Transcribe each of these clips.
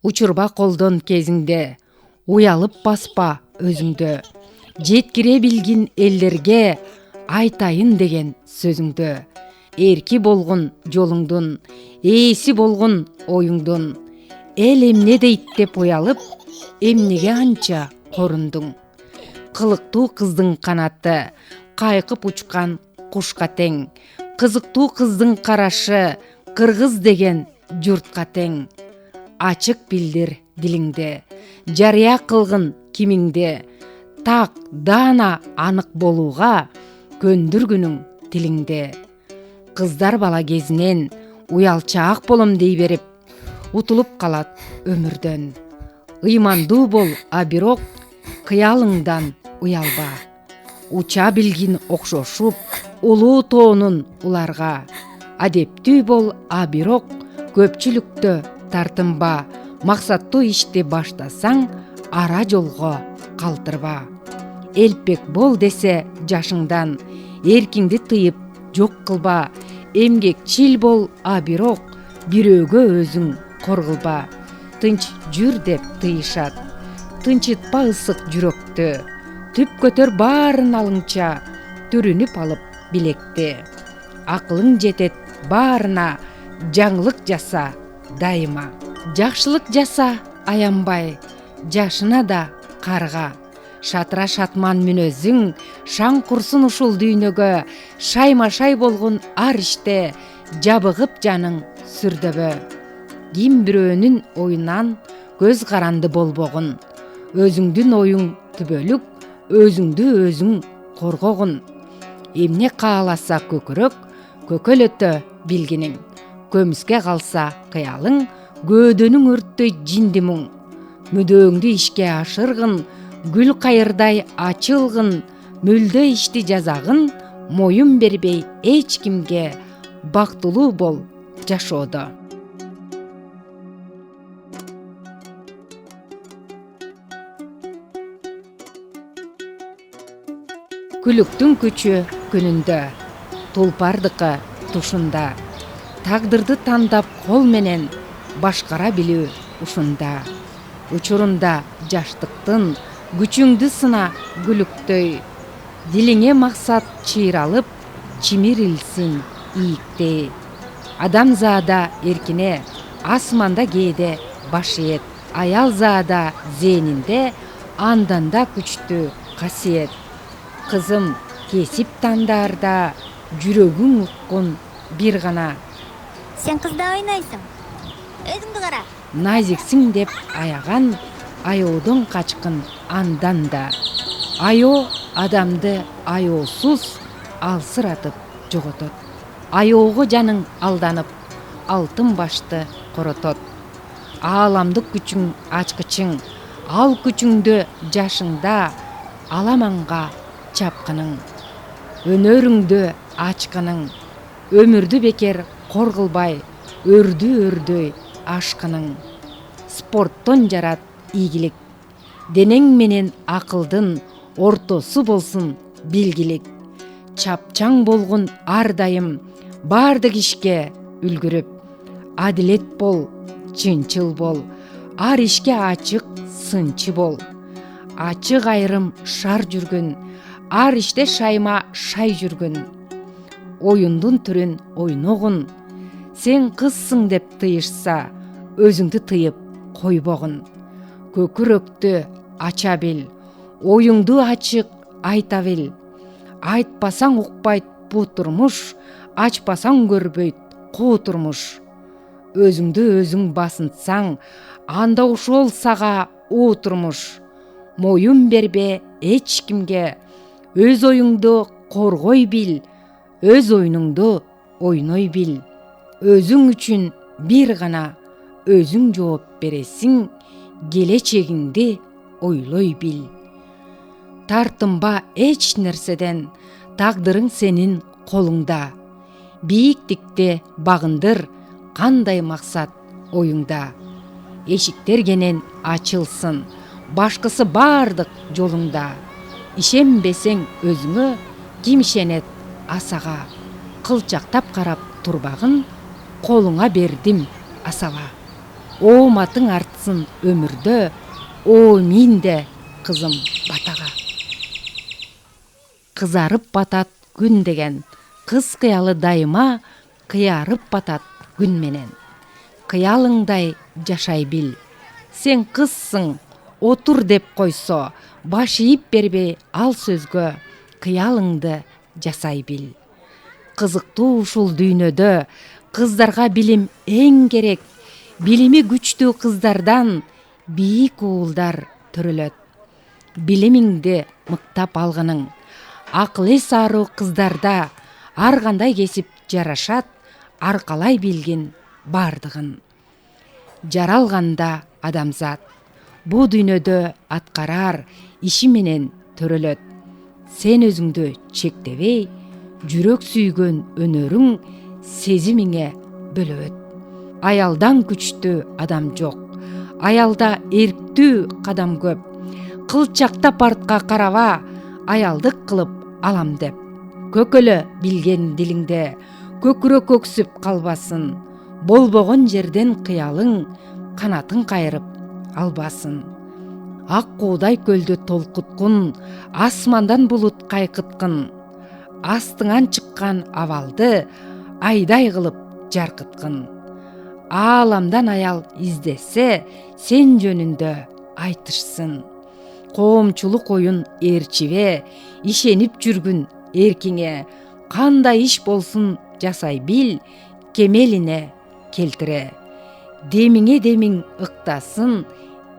Учурба колдон кезиңде, уялып баспа өзүңдө. Жеткире билгин элдерге айтайын деген сөзүңдө. Эрки болгон жолуңдун, ээси болгон оюңдун. Эл эмне дейт деп уялып, эмнеге анча корундуң. Кылыктуу кыздын канаты, кайкып учкан кушка тең. Кызыктуу кыздын карашы, кыргыз деген журтка тең. Ачык билдир дилиңде, жарыя кылгын кимиңде. Так даана анык болууга көндүргүнүң тилиңде. Кыздар бала кезинен уялчаак болом дей берип, утулуп калат өмүрдөн. Ыймандуу бол, а бирок кыялыңдан уялба. Уча билгин окшошуп, улуу тоонун уларга. Адептүү бол, а бирок көпчүлүктө тартынба. Максаттуу ишти баштасаң, ара жолго калтырба. Элпек бол десе жашыңдан, эркиңди тыйып жок кылба. Эмгекчил бол, а бирок бирөөгө өзүң кор кылба. Тынч жүр деп тыйышат, тынчытпа ысык жүрөктү. Түп көтөр баарын алыңча, түрүнүп алып билекти. Акылың жетет баарына, жаңылык жаса дайыма. Жакшылык жаса аянбай, жашына да карга. Шатыра шатман мүнөзүң, шаң курсун ушул дүйнөгө. Шайма-шай болгон ар иште, жабыгып жаның сүрдөбө. Ким бирөөнүн оюнан көз каранды болбогун. Өзүңдүн оюң түбөлүк, өзүңдү өзүң коргогун. Эмне кааласа көкүрөк, көкөлөтө билгиниң. Көмүскө калса кыялың, көөдөнүң өрттөй жинди мұң. Мүдөөңдү ишке ашыргын, гүл кайырдай ачылгын. Мүлдө ишти жазагын, моюн бербей эч кимге. Бактылуу бол жашоодо. Күлүктүн күчү күнүндө, тулпардыкы тушунда. Тагдырды тандап кол менен, башкара билүү ушунда. Учурунда жаштыктын, күчүңдү сына күлүктөй. Дилиңе максат чыйралып, чимирилсин ийиктей. Адамзаада эркине, асманда кээде баш ийет. Аял заада зээнинде, андан да күчтүү касиет. Кызым, кесип тандаарда, жүрөгүң уккун бир гана. Сен кызда ойнойсуң, өзүңдү кара. Назиксиң деп аяган, аyoодон качкын андан да. Айоо адамды аyoосуз алсыратып жоготот. Аyoого жаның алданып, алтын башты коротот. Ааламдык күчүң ачкычың, ал күчүңдү жашыңда, аламанга чапкының. Өнөрүңдү ачкының, өмүрдү бекер кор кылбай, өрдөй ашкының. Спорттон жарат ийгилик, денең менен акылдын ортосу болсун билгилик. Чапчаң болгон ар дайым, бардык ишке үлгүрүп. Адилет бол, чынчыл бол, ар ишке ачык сынчы бол. Ачык айрым шар жүргүн, ар иште шайма шай жүргүн. Оюндун түрүн ойногун, сен кызсың деп тыйышса, өзүңдү тыйып койбогун. Көкүрөктү ача бил, оюңду ачык айта бил. Айтпасаң укпайт бу турмуш, ачпасаң көрбөйт коо турмуш. Өзүңдү өзүң басынтсаң, анда ошол сага уу турмуш. Моюн бербе эч кимге, өз оюңду коргой бил, өз оюнуңду ойной бил. Өзүң үчүн бир гана, өзүң жооп бересиң, келечегиңди ойлой бил. Тартынба эч нерседен, тагдырың сенин колуңда. Бийиктикти багындыр, кандай максат оюңда. Эшиктер кенен ачылсын, башкысы бардык жолуңда. Ишенбесең өзүңө, ким ишенет асага. Кылчактап карап турбагын, колуңа бердим асаба. ооматың артсын өмүрдө, о менде кызым батага. Кызарып батат күн деген, кыз кыялы дайыма кыярып батат күн менен. Кыялыңдай жашай бил, сен кызсың, отур деп койсо, баш ийип бербей ал сөзгө, кыялыңды жасай бил. Кызыктуу ушул дүйнөдө кыздарга билим эң керек, билими күчтүү кыздардан бийик уулдар төрөлөт. Билимиңди мыктап алгының, акыл эс аруу кыздарда ар кандай кесип жарашат, аркалай билгин бардыгын. Жаралганда адамзат бу дүйнөдө аткарар иши менен төрөлөт. Сен өзүңдү чектебей, жүрөк сүйгөн өнөрүң сезимиңе бөлөт. Аялдан күчтүү адам жок, аялда эрктүү кадам көп. Кылчактап артка караба, аялдык кылып алам деп. Көкөлө билген дилиңде, көкүрө көксүп калбасын. Болбогон жерден кыялың канатын кайрып албасын. Ак куудай көлдө толкуткун, асмандан булут кайкыткын. Астыңан чыккан абалды айдай кылып жаркыткын. Ааламдан аял издесе, сен жөнүндө айтышсын. Коомчулук оюн ээрчибе, ишенип жүргүн эркиңе. Кандай иш болсун жасай бил, кемелине келтире. Демиңе демиң ыктасын,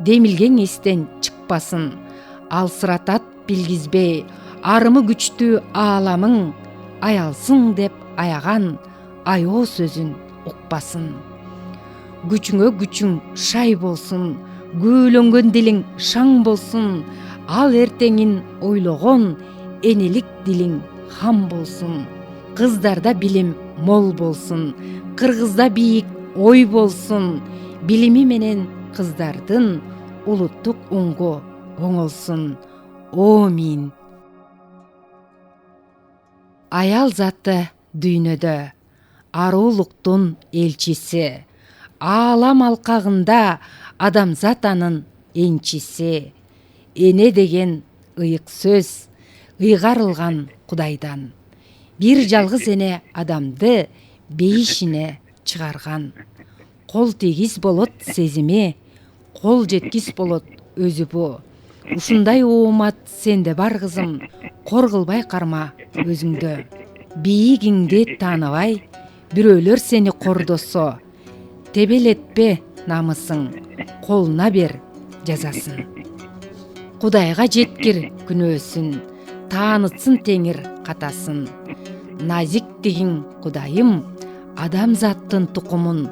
демилгең эстен чыкпасын. Алсыратат билгизбей, арымы күчтүү ааламың, аялсың деп аяган айоо сөзүн укпасын. Күчүңө күчүң шай болсун, күүлөнгөн дилиң шаң болсун. Ал эртеңин ойлогон энелик дилиң хам болсун. Кыздарда билим мол болсун, кыргызда бийик ой болсун. Билими менен кыздардын улуттук уңгу оңолсун. Амин. Аял заты дүйнөдө аруулуктун элчиси, аалам алкагында адамзат анын энчиси. Эне деген ыйык сөз, ыйгарылган Кудайдан. Бир жалгыз эне адамды бейишине чыгарган. Кол тийгиз болот сезими, кол жеткис болот өзү бу. Ушундай оомат сенде бар кызым, кор кылбай карма өзүңдө. Бийигиңди тааныбай, бирөөлөр сени кордосо, тебелетпе намысың, колуна бер жазасын. Кудайга жеткир күнөөсүн, таанытсын теңир катасын. Назиктигиң Кудайым, адамзаттын тукумун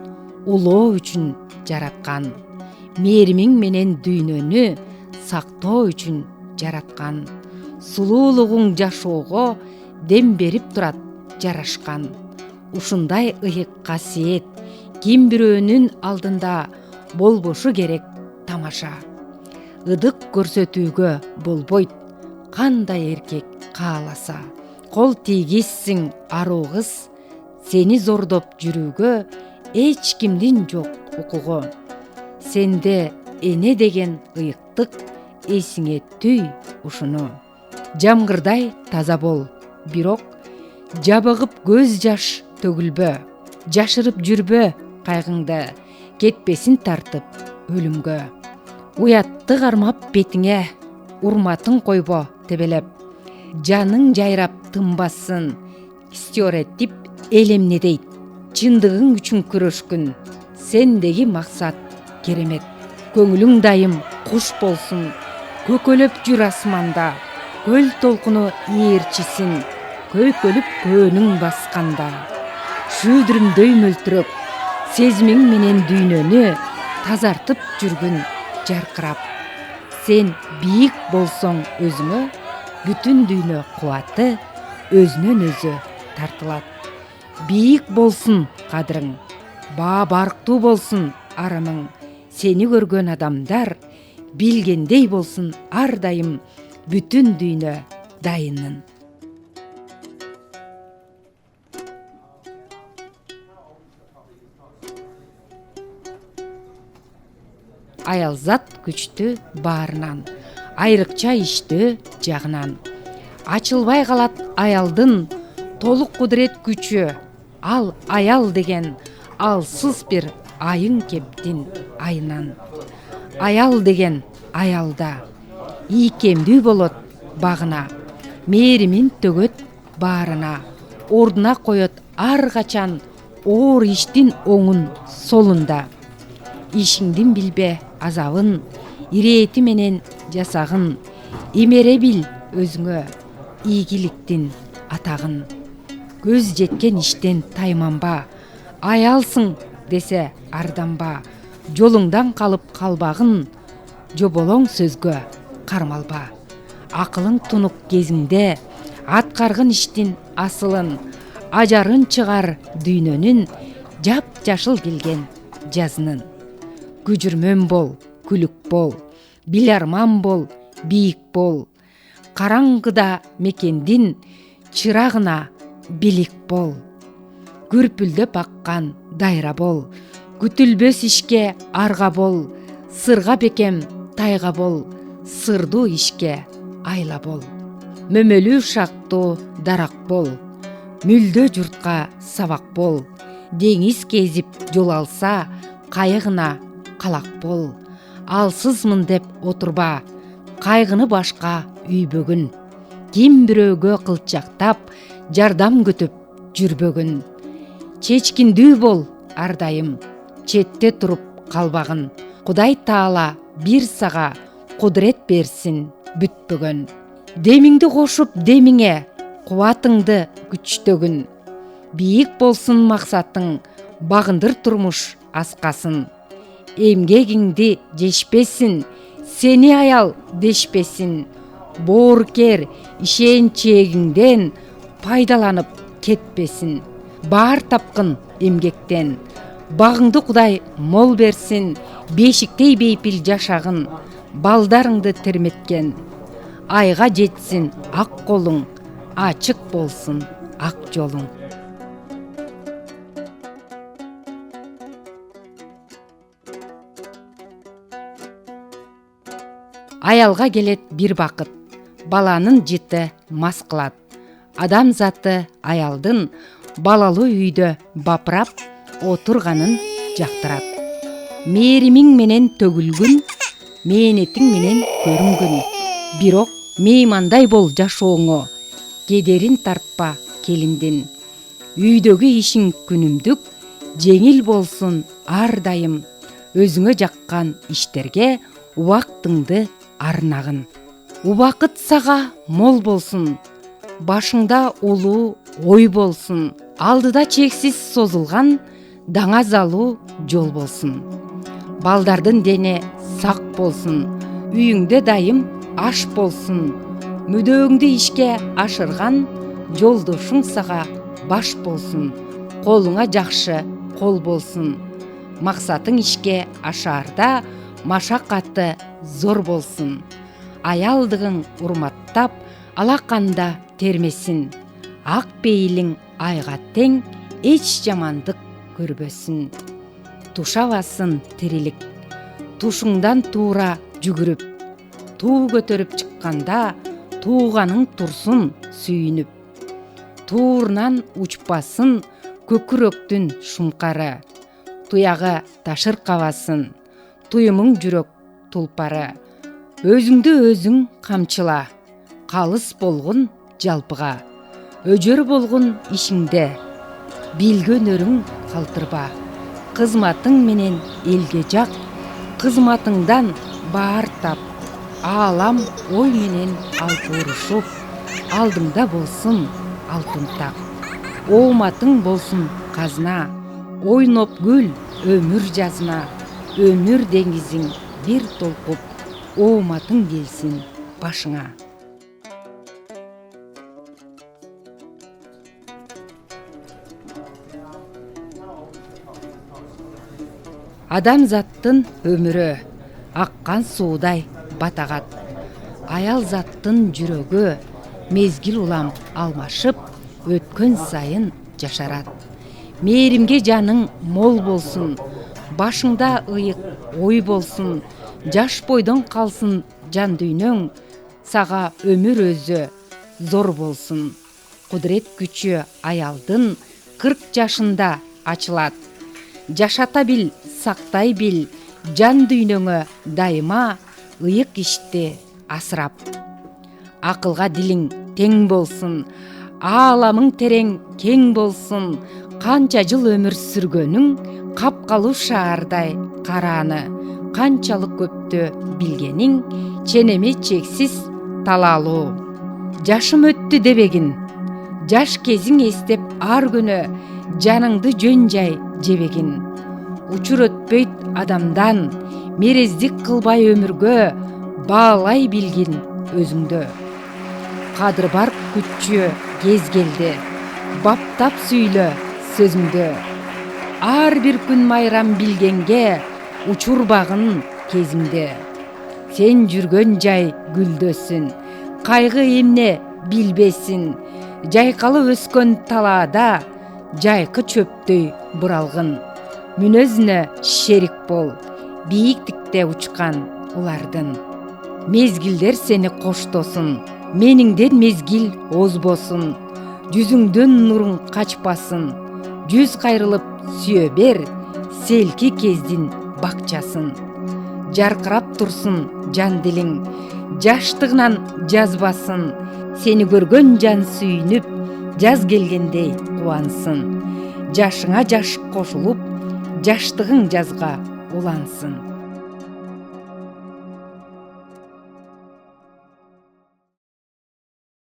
улоо үчүн жараткан. Мээримиң менен дүйнөнү сактоо үчүн жараткан. Сулуулугуң жашоого дем берип турат жарашкан. Ушундай ыйык касиет ким бирөөнүн алдында болбошу керек тамаша. Ыдык көрсөтүүгө болбойт кандай эркек кааласа. Кол тийгизсиң аруу кыз, сени зордоп жүрүүгө эч кимдин жок укугу. Сенде эне деген ыйыктык эсиңе түй ушуну. Жамгырдай таза бол, бирок жабыгып көз жаш төгүлбө. Жашырып жүрбө кайгыңды, кетпесин тартып өлүмгө. Уятты кармап бетиңе, урматың койбо тебелеп. Жаның жайрап тынбасын, стиореттип элемне дейт. Чындыгың үчүн күрөшкүн, сендеги максат керемет. Көңүлүң дайым куш болсун, көкөлөп жүр асманда. Көл толкуну ээрчисин, көйкөлүп көөнүң басканда. Шүйдүрүмдөй мөлтүрөп, сезимиң менен дүйнөнү тазартып жүргүн жаркырап. Сен бийик болсоң өзүңө, бүтүн дүйнө кубаты өзүнөн өзү тартылат. Бийик болсун кадырың, баа барктуу болсун арымың. Сени көргөн адамдар билгендей болсун ар дайым бүтүн дүйнө дайынын. аял зат күчтүү баарынан, айрыкча иштөө жагынан. Ачылбай калат аялдын толук кудурет күчү, ал аял деген алсыз бир айың кептин айынан. Аял деген аялда ийкемдүү болот багына, мээримин төгөт баарына, ордуна коет ар качан оор иштин оңун солунда. Ишиңдин билбе азабын, ирети менен жасагын, эмере бил өзүңө ийгиликтин атагын. Көз жеткен иштен тайманба, аялсың десе арданба, жолуңдан калып калбагын, жоболоң сөзгө кармалба. Акылың тунук кезиңде аткаргын иштин асылын, ажарын чыгар дүйнөнүн жап-жашыл келген жазынын. Күжүрмөн бол, күлүк бол, биларман бол, бийик бол, караңгыда мекендин чырагына билик бол. Күрпүлдөп аккан дайра бол, күтүлбөс ишке арга бол, сырга бекем тайга бол, сырдуу ишке айла бол. Мөмөлүү шактуу дарак бол, мүлдө журтка сабак бол, деңиз кезип жол алса кайыгына калак бол. Алсызмын деп отурба, кайгыны башка үйбөгүн, ким бирөөгө кылчактап жардам күтүп жүрбөгүн. Чечкиндүү бол ар дайым, четте туруп калбагын, Кудай Таала бир сага кудурет берсин бүтпөгөн. Демиңди кошуп демиңе, кубатыңды күчтөгүн. Бийик болсун максатың, багындыр турмуш аскасын. Эмгегиңди жешпесин, сени аял дешпесин. Боорукер ишенчегиңден пайдаланып кетпесин. Баар тапкын эмгектен, багыңды Кудай мол берсин. Бешиктей бейпил жашагын, балдарыңды терметкен. Айга жетсин ак колуң, ачык болсун ак жолуң. Аялга келет бир бакыт, баланын жыты мас кылат. Адам заты аялдын балалуу үйдө бапырап отурганын жактырат. Мээримиң менен төгүлгүн, мээнетиң менен көрүнгүн. Бирок меймандай бол жашооңо, кедерин тартпа келиндин. Үйдөгү ишиң күнүмдүк, жеңил болсун ар дайым. Өзүңө жаккан иштерге убактыңды арнагын. Убакыт сага мол болсун, башыңда улуу ой болсун. Алдыда чексиз созулган даңазалуу жол болсун. Балдардын дене сак болсун, үйүңдө дайым аш болсун. Мүдөөңдү ишке ашырган жолдошуң сага баш болсун. Колуңа жакшы кол болсун. Максатың ишке ашаарда машакаты зор болсун. Аялдыгың урматтап, алаканда термесин. Ак пейилиң айга тең, эч жамандык көрбөсүн. Тушабасын тирилик, тушуңдан туура жүгүрүп. Туу көтөрүп чыкканда, тууганың турсун сүйүнүп. Туурунан учпасын көкүрөктүн шумкары. Туягы ташыркабасын, туюмуң жүрөк тулпары. Өзүңдү өзүң камчыла, калыс болгун жалпыга. Өжөр болгун ишиңде, билгөнөрүң калтырба. Кызматың менен элге жак, кызматыңдан баар тап. Аалам ой менен алпурушуп, алдыңда болсун алтын так. Ооматың болсун казына, ойноп күл өмүр жазына. Өмүр деңизиң бир толкуп, ооматың келсин башыңа. Адамзаттын өмүрү аккан суудай батагат. Аял заттын жүрөгү мезгил улам алмашып, өткөн сайын жашарат. Мээримге жаның мол болсун, башыңда ыйык ой болсун, жаш бойдон калсын жан дүйнөң, сага өмүр өзү зор болсун. Кудурет күчү аялдын 40 жашында ачылат. Жашата бил, сактай бил, жан дүйнөңө дайыма ыйык ишти асырап. Акылга дилиң тең болсун, ааламың терең кең болсун, канча жыл өмүр сүргөнүң капкалуу шаардай карааны, канчалык көптү билгениң ченеми чексиз талаалуу. Жашым өттү дебегин, жаш кезиң эстеп ар күнү жаныңды жөн жай жебегин. Учур өтпөйт адамдан, мерездик кылбай өмүргө баалай билгин өзүңдө. Кадыр бар күтчү кез келди, баптап сүйлө сөзүңдө. Ар бир күн майрам билгенге учурбагын кезиңде. Сен жүргөн жай гүлдөсүн, кайгы эмне билбесин, жайкалып өскөн талаада жайкы чөптөй буралгын. Мүнөзүнө шерик бол, бийиктикте учкан улардын. Мезгилдер сени коштосун, мениңден мезгил озбосун. Жүзүңдөн нурун качпасын, жүз кайрылып сүйө бер, селки кездин бакчасын. Жаркырап турсун жан дилиң, жаштыгынан жазбасын. Сени көргөн жан сүйүнүп, жаз келгендей кубансын. Жашыңа жаш кошулуп, жаштыгың жазга улансын.